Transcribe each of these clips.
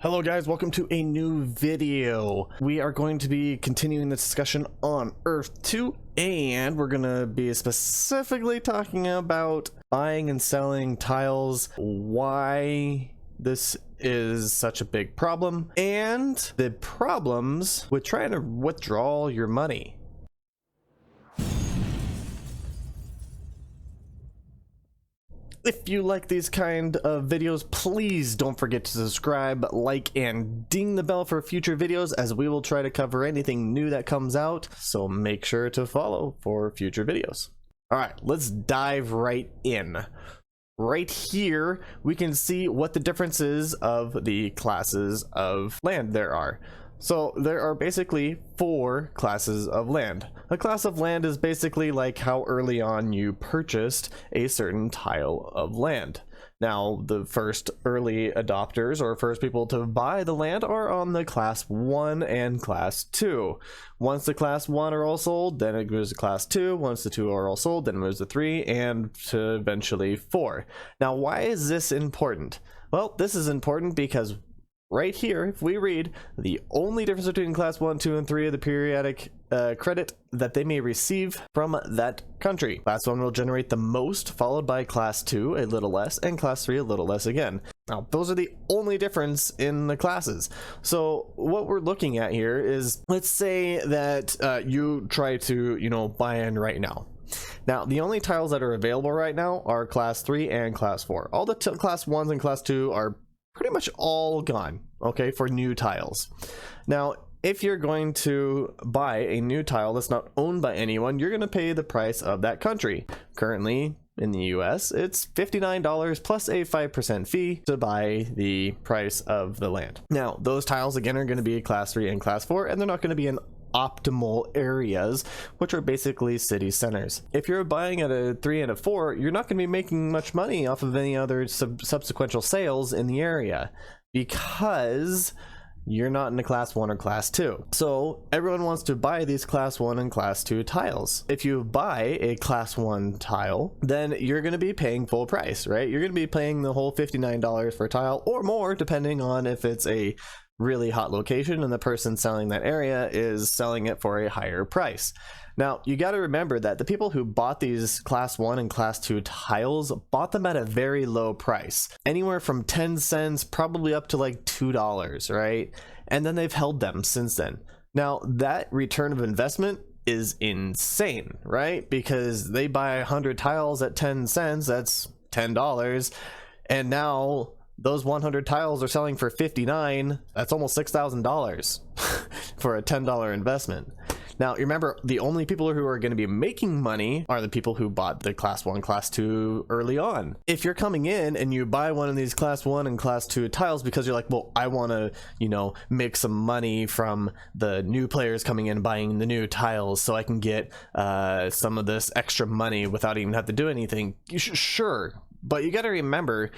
Hello guys, welcome to a new video. We are going to be continuing the discussion on Earth 2, and we're going to be specifically talking about buying and selling tiles, why this is such a big problem, and the problems with trying to withdraw your money. If you like these kind of videos, please don't forget to subscribe, like, and ding the bell for future videos, as we will try to cover anything new that comes out, so make sure to follow for future videos. Alright, let's dive right in. Right here, we can see what the differences of the classes of land there are. So there are basically 4 classes of land. A class of land is basically like how early on you purchased a certain tile of land. Now, the first early adopters or first people to buy the land are on the class 1 and class 2. Once the class 1 are all sold, then it goes to class 2. Once the 2 are all sold, then it moves to 3 and to eventually 4. Now, why is this important? Well, this is important because right here, if we read, the only difference between class 1, 2, and 3 of the periodic credit that they may receive from that country. Class 1 will generate the most, followed by class 2 a little less, and class 3 a little less again. Now, those are the only difference in the classes. So what we're looking at here is, let's say that you try to, buy in right now. Now, the only tiles that are available right now are class 3 and class 4. All the class 1s and class 2 are pretty much all gone, okay, for new tiles. Now, if you're going to buy a new tile that's not owned by anyone, you're going to pay the price of that country. Currently, in the US, it's $59 plus a 5% fee to buy the price of the land. Now, those tiles, again, are going to be class 3 and class 4, and they're not going to be in optimal areas, which are basically city centers. If you're buying at a 3 and a 4, you're not going to be making much money off of any other subsequent sales in the area because you're not in a class 1 or class 2. So everyone wants to buy these class 1 and class 2 tiles. If you buy a class 1 tile, then you're going to be paying full price, right? You're going to be paying the whole $59 for a tile or more, depending on if it's a really hot location and the person selling that area is selling it for a higher price. Now, you got to remember that the people who bought these class 1 and class 2 tiles bought them at a very low price, anywhere from 10 cents probably up to like $2, right? And then they've held them since then. Now, that return of investment is insane, right? Because they buy 100 tiles at 10 cents, that's $10, and now those 100 tiles are selling for $59. That's almost $6,000 for a $10 investment. Now, remember, the only people who are going to be making money are the people who bought the class 1, class 2 early on. If you're coming in and you buy one of these class 1 and class 2 tiles because you're like, well, I want to, make some money from the new players coming in buying the new tiles so I can get some of this extra money without even have to do anything, sure. But you got to remember,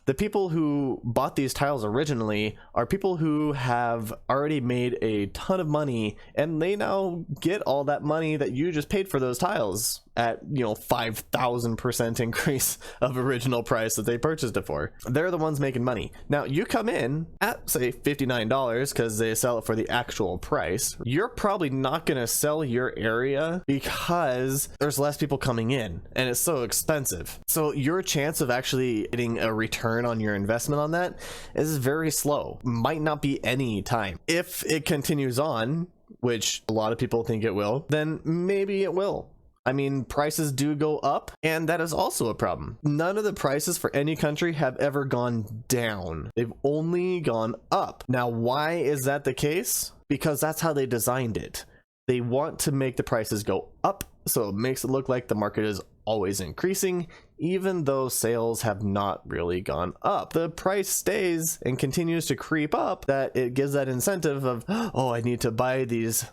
the people who bought these tiles originally are people who have already made a ton of money, and they now get all that money that you just paid for those tiles at 5,000% increase of original price that they purchased it for. They're the ones making money. Now, you come in at, say, $59 because they sell it for the actual price. You're probably not going to sell your area because there's less people coming in and it's so expensive. So your chance of actually getting a return on your investment on that is very slow. Might not be any time. If it continues on, which a lot of people think it will, then maybe it will. I mean, prices do go up, and that is also a problem. None of the prices for any country have ever gone down. They've only gone up. Now, why is that the case? Because that's how they designed it. They want to make the prices go up, so it makes it look like the market is always increasing, even though sales have not really gone up. The price stays and continues to creep up, that it gives that incentive of, oh, I need to buy these,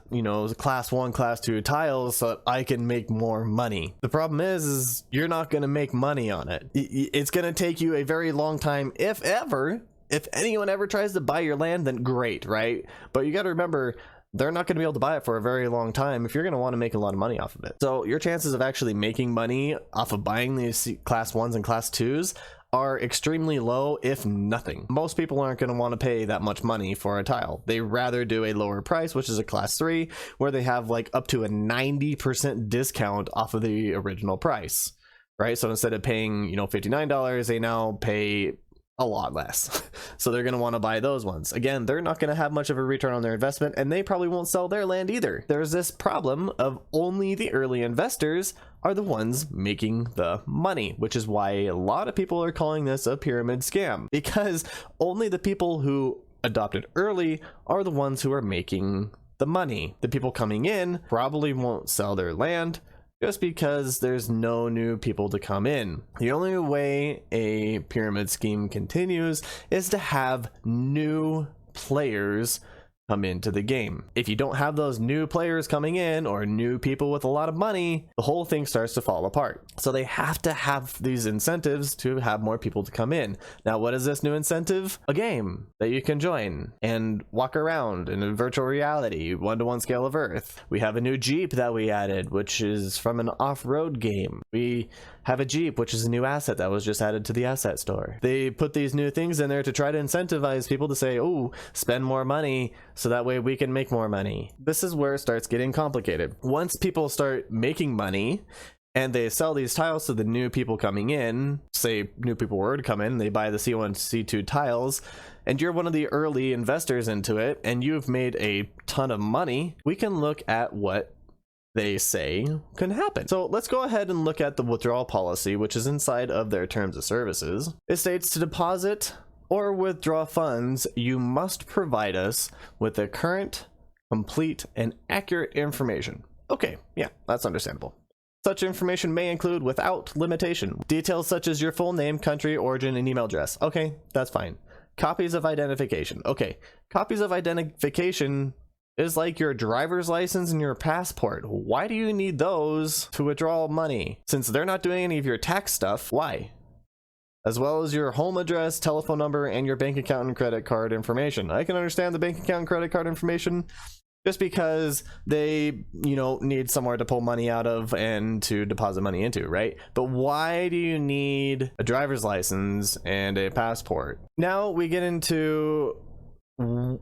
class 1, class 2 tiles so that I can make more money. The problem is you're not going to make money on it. It's going to take you a very long time, if ever. If anyone ever tries to buy your land, then great, right? But you got to remember, they're not going to be able to buy it for a very long time if you're going to want to make a lot of money off of it. So your chances of actually making money off of buying these class 1s and class 2s are extremely low, if nothing. Most people aren't going to want to pay that much money for a tile. They rather do a lower price, which is a class 3, where they have like up to a 90% discount off of the original price, right? So instead of paying, you know, $59, they now pay a lot less. So they're going to want to buy those ones. Again, they're not going to have much of a return on their investment, and they probably won't sell their land either. There's this problem of only the early investors are the ones making the money, which is why a lot of people are calling this a pyramid scam, because only the people who adopted early are the ones who are making the money. The people coming in probably won't sell their land just because there's no new people to come in. The only way a pyramid scheme continues is to have new players come into the game. If you don't have those new players coming in, or new people with a lot of money, the whole thing starts to fall apart. So they have to have these incentives to have more people to come in. Now, what is this new incentive? A game that you can join and walk around in a virtual reality, 1-to-1 scale of Earth. We have a new Jeep that we added, which is from an off-road game. We have a Jeep, which is a new asset that was just added to the asset store. They put these new things in there to try to incentivize people to say, oh, spend more money so that way we can make more money. This is where it starts getting complicated. Once people start making money and they sell these tiles to the new people coming in, say new people were to come in, they buy the C1, C2 tiles, and you're one of the early investors into it, and you've made a ton of money, we can look at what they say can happen. So let's go ahead and look at the withdrawal policy, which is inside of their terms of services. It states, to deposit or withdraw funds, you must provide us with the current, complete, and accurate information. Okay, yeah, that's understandable. Such information may include, without limitation, details such as your full name, country, origin, and email address. Okay, that's fine. Copies of identification. Okay, copies of identification is like your driver's license and your passport. Why do you need those to withdraw money? Since they're not doing any of your tax stuff, why? As well as your home address, telephone number, and your bank account and credit card information. I can understand the bank account and credit card information just because they, you know, need somewhere to pull money out of and to deposit money into, right? But why do you need a driver's license and a passport? Now we get into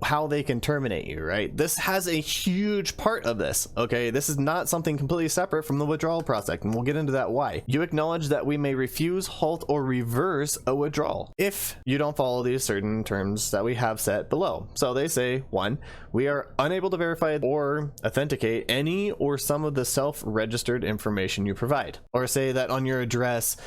how they can terminate you, right? This has a huge part of this, okay? This is not something completely separate from the withdrawal process, and we'll get into that why. You acknowledge that we may refuse, halt, or reverse a withdrawal if you don't follow these certain terms that we have set below. So they say, 1, we are unable to verify or authenticate any or some of the self-registered information you provide. Or say that on your address,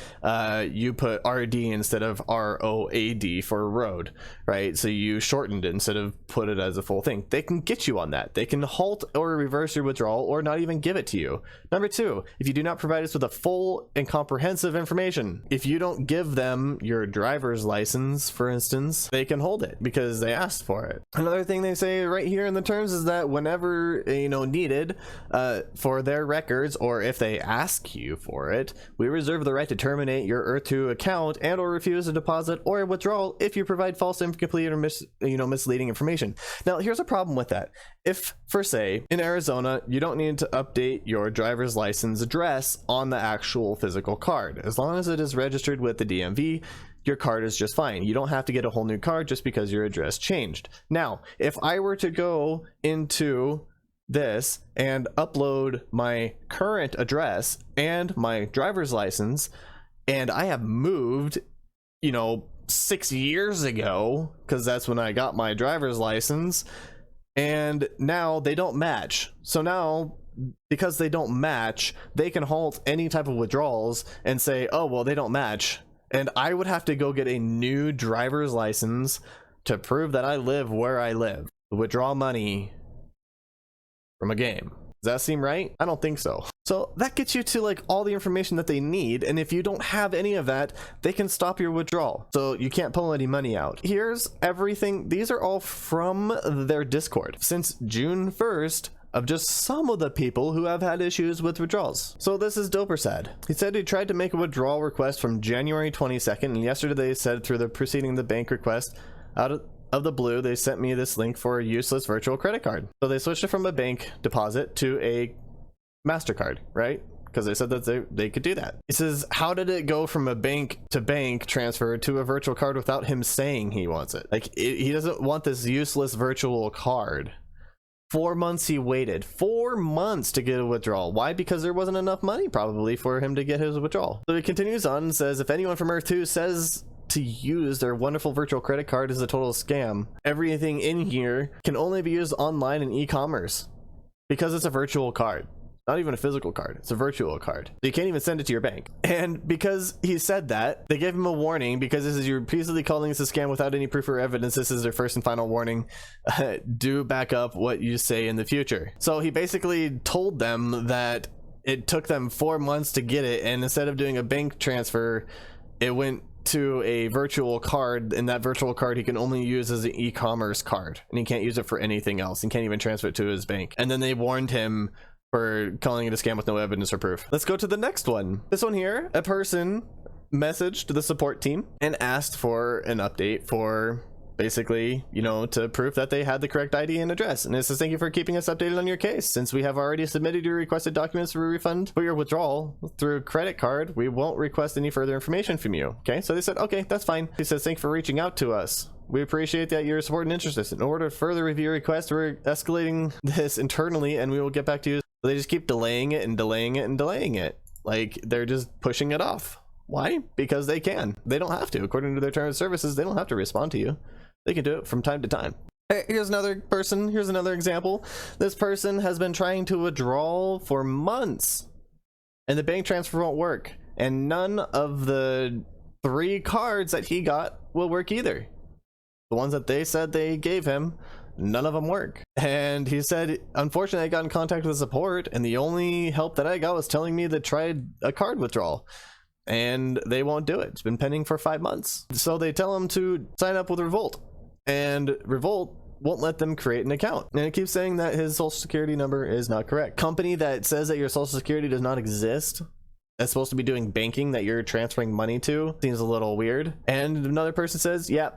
you put RD instead of ROAD for road, right? So you shortened it instead of put it as a full thing. They can get you on that. They can halt or reverse your withdrawal or not even give it to you. Number 2, if you do not provide us with a full and comprehensive information, if you don't give them your driver's license, for instance, they can hold it because they asked for it. Another thing they say right here in the terms is that whenever, you know, needed for their records, or if they ask you for it, we reserve the right to terminate your Earth-2 account and or refuse a deposit or a withdrawal if you provide false, incomplete, or misleading information. Now, here's a problem with that. If, for say, in Arizona, you don't need to update your driver's license address on the actual physical card, as long as it is registered with the DMV, your card is just fine. You don't have to get a whole new card just because your address changed. Now, if I were to go into this and upload my current address and my driver's license, and I have moved, you know, 6 years ago, because that's when I got my driver's license, and now they don't match. So now, because they don't match, they can halt any type of withdrawals and say, oh, well, they don't match. And I would have to go get a new driver's license to prove that I live where I live. Withdraw money from a game. Does that seem right? I don't think so. So that gets you to like all the information that they need, and if you don't have any of that, they can stop your withdrawal. So you can't pull any money out. Here's everything. These are all from their Discord since June 1st of just some of the people who have had issues with withdrawals. So this is Dopersad. He said he tried to make a withdrawal request from January 22nd, and yesterday they said through the preceding the bank request out of the blue, they sent me this link for a useless virtual credit card. So they switched it from a bank deposit to a MasterCard, right? because they said that they could do that. He says, how did it go from a bank to bank transfer to a virtual card without him saying he wants it? Like, he doesn't want this useless virtual card. 4 months he waited. 4 months to get a withdrawal. Why? Because there wasn't enough money probably for him to get his withdrawal. So he continues on and says, if anyone from Earth 2 says to use their wonderful virtual credit card is a total scam, everything in here can only be used online in e-commerce because it's a virtual card. Not even a physical card, it's a virtual card. So you can't even send it to your bank. And because he said that, they gave him a warning, because this is, you're repeatedly calling this a scam without any proof or evidence. This is their first and final warning. Do back up what you say in the future. So he basically told them that it took them 4 months to get it, and instead of doing a bank transfer, it went to a virtual card, and that virtual card he can only use as an e-commerce card, and he can't use it for anything else. He can't even transfer it to his bank. And then they warned him for calling it a scam with no evidence or proof. Let's go to the next one. This one here, a person messaged the support team and asked for an update for basically, you know, to prove that they had the correct ID and address. And it says, thank you for keeping us updated on your case. Since we have already submitted your requested documents for a refund for your withdrawal through credit card, we won't request any further information from you. Okay, so they said, okay, that's fine. He says, thanks for reaching out to us. We appreciate that your support and interest. In order to further review your request, we're escalating this internally and we will get back to you. So they just keep delaying it and delaying it and delaying it. Like, they're just pushing it off. Why? Because they can. They don't have to. According to their terms of services, they don't have to respond to you. They can do it from time to time. Hey, here's another person. Here's another example. This person has been trying to withdraw for months, and the bank transfer won't work. And none of the 3 cards that he got will work either. The ones that they said they gave him, none of them work. And he said, unfortunately, I got in contact with support, and the only help that I got was telling me to try a card withdrawal. And they won't do it. It's been pending for 5 months. So they tell him to sign up with Revolt. And Revolt won't let them create an account. And it keeps saying that his social security number is not correct. Company that says that your social security does not exist, that's supposed to be doing banking that you're transferring money to, seems a little weird. And another person says, yeah,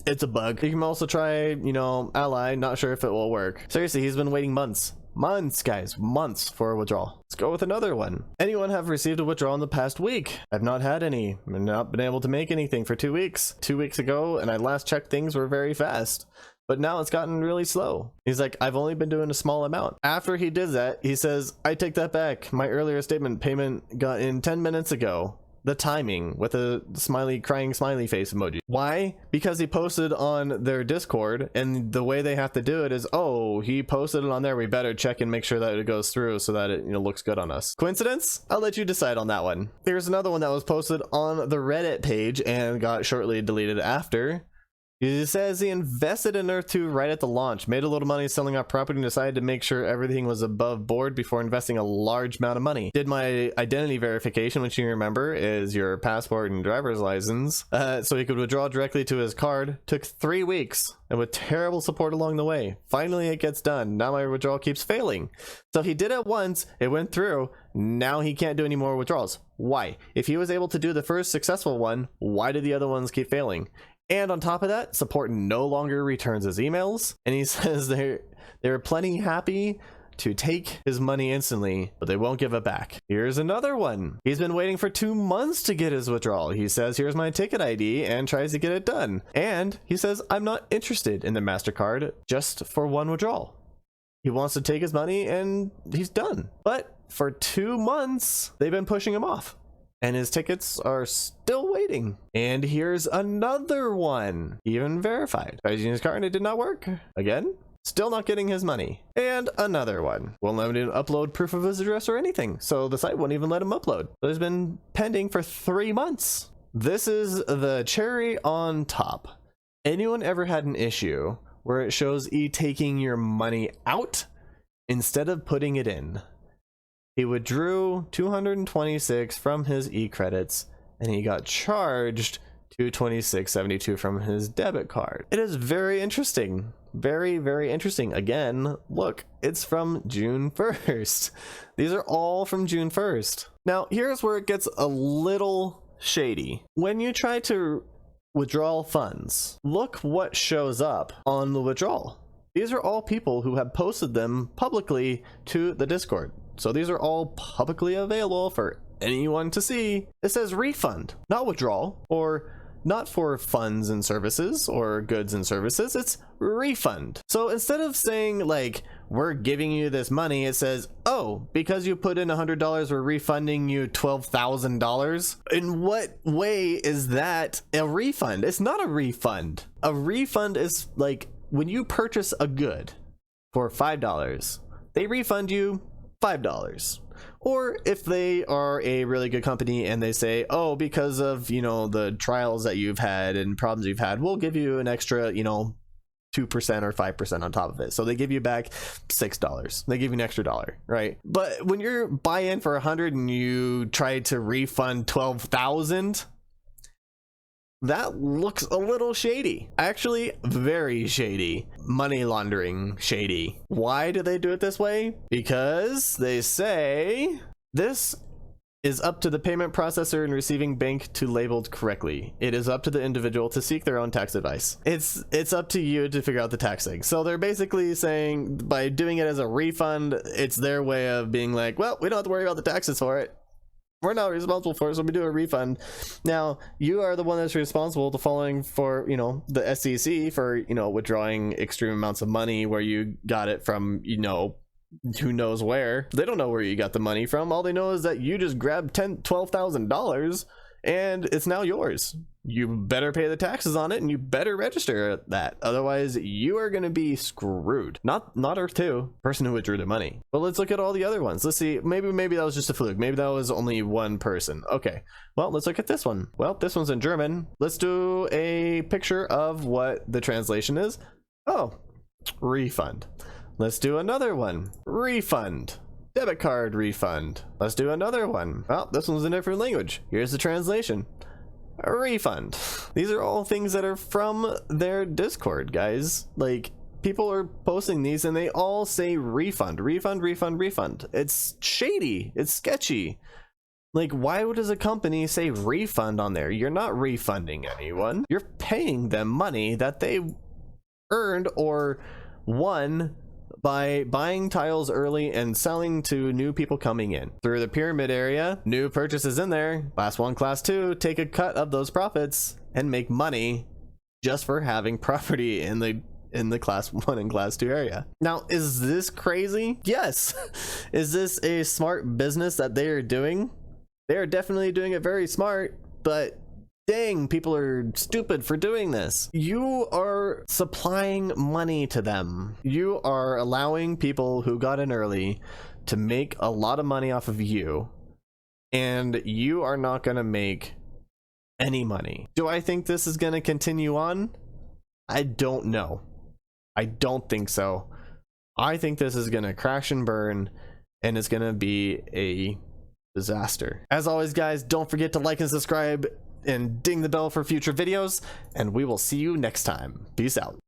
it's a bug. You can also try, you know, Ally, not sure if it will work. Seriously, he's been waiting months. Months, guys, months for a withdrawal. Let's go with another one. Anyone have received a withdrawal in the past week? I've not had any. I've not been able to make anything for 2 weeks. 2 weeks ago, and I last checked, things were very fast. But now it's gotten really slow. He's like, I've only been doing a small amount. After he did that, he says, I take that back. My earlier statement payment got in 10 minutes ago. The timing with a smiley, crying smiley face emoji. Why? Because he posted on their Discord, and the way they have to do it is, oh, he posted it on there, we better check and make sure that it goes through so that it, you know, looks good on us. Coincidence? I'll let you decide on that one. Here's another one that was posted on the Reddit page and got shortly deleted after. He says he invested in Earth 2 right at the launch, made a little money selling off property, and decided to make sure everything was above board before investing a large amount of money. Did my identity verification, which you remember is your passport and driver's license, so he could withdraw directly to his card. Took 3 weeks, and with terrible support along the way. Finally it gets done. Now my withdrawal keeps failing. So he did it once, it went through, now he can't do any more withdrawals. Why? If he was able to do the first successful one, why did the other ones keep failing? And on top of that, support no longer returns his emails, and he says they're plenty happy to take his money instantly, but they won't give it back. Here's another one. He's been waiting for 2 months to get his withdrawal. He says, here's my ticket ID, and tries to get it done. And he says, I'm not interested in the MasterCard just for one withdrawal. He wants to take his money and he's done. But for 2 months, they've been pushing him off. And his tickets are still waiting. And here's another one, even verified. Tried using his card and it did not work. Again, still not getting his money. And another one. Won't let him upload proof of his address or anything. So the site won't even let him upload. So it's been pending for 3 months. This is the cherry on top. Anyone ever had an issue where it shows taking your money out instead of putting it in? He withdrew 226 from his e-credits, and he got charged 226.72 from his debit card. It is very interesting. Very, very interesting. Again, look, it's from June 1st. These are all from June 1st. Now, here's where it gets a little shady. When you try to withdraw funds, look what shows up on the withdrawal. These are all people who have posted them publicly to the Discord. So these are all publicly available for anyone to see. It says refund, not withdrawal, or not for funds and services or goods and services. It's refund. So instead of saying like, we're giving you this money, it says, oh, because you put in $100, we're refunding you $12,000. In what way is that a refund? It's not a refund. A refund is like when you purchase a good for $5, they refund you $5. Or if they are a really good company and they say, oh, because of, you know, the trials that you've had and problems you've had, we'll give you an extra, you know, 2% or 5% on top of it. So they give you back $6. They give you an extra $1, right? But when you're buy-in for 100 and you try to refund 12,000, that looks a little shady. Actually, very shady. Money laundering shady. Why do they do it this way? Because they say this is up to the payment processor and receiving bank to labeled correctly. It is up to the individual to seek their own tax advice. It's up to you to figure out the tax thing. So they're basically saying by doing it as a refund, it's their way of being like, well, we don't have to worry about the taxes for it. We're not responsible for it, so we do a refund. Now, you are the one that's responsible to following for, you know, the SEC for, you know, withdrawing extreme amounts of money where you got it from, you know, who knows where. They don't know where you got the money from. All they know is that you just grabbed $12,000 and it's now yours. You better pay the taxes on it and you better register that. Otherwise, you are going to be screwed. Not Earth 2, person who withdrew their money. But let's look at all the other ones. Let's see. Maybe that was just a fluke. Maybe that was only one person. Okay. Well, let's look at this one. Well, this one's in German. Let's do a picture of what the translation is. Oh, refund. Let's do another one. Refund. Debit card refund. Let's do another one. Well, this one's in a different language. Here's the translation. A refund. These are all things that are from their Discord, guys. Like, people are posting these and they all say refund, refund, refund, refund. It's shady. It's sketchy. Like, why does a company say refund on there? You're not refunding anyone. You're paying them money that they earned or won by buying tiles early and selling to new people coming in. Through the pyramid area, new purchases in there, class 1, class 2, take a cut of those profits and make money just for having property in the class 1 and class 2 area. Now, is this crazy? Yes. Is this a smart business that they are doing? They are definitely doing it very smart, but dang, people are stupid for doing this. You are supplying money to them. You are allowing people who got in early to make a lot of money off of you, and you are not going to make any money. Do I think this is going to continue on? I don't know. I don't think so. I think this is going to crash and burn, and it's going to be a disaster. As always, guys, don't forget to like and subscribe and ding the bell for future videos, and we will see you next time. Peace out.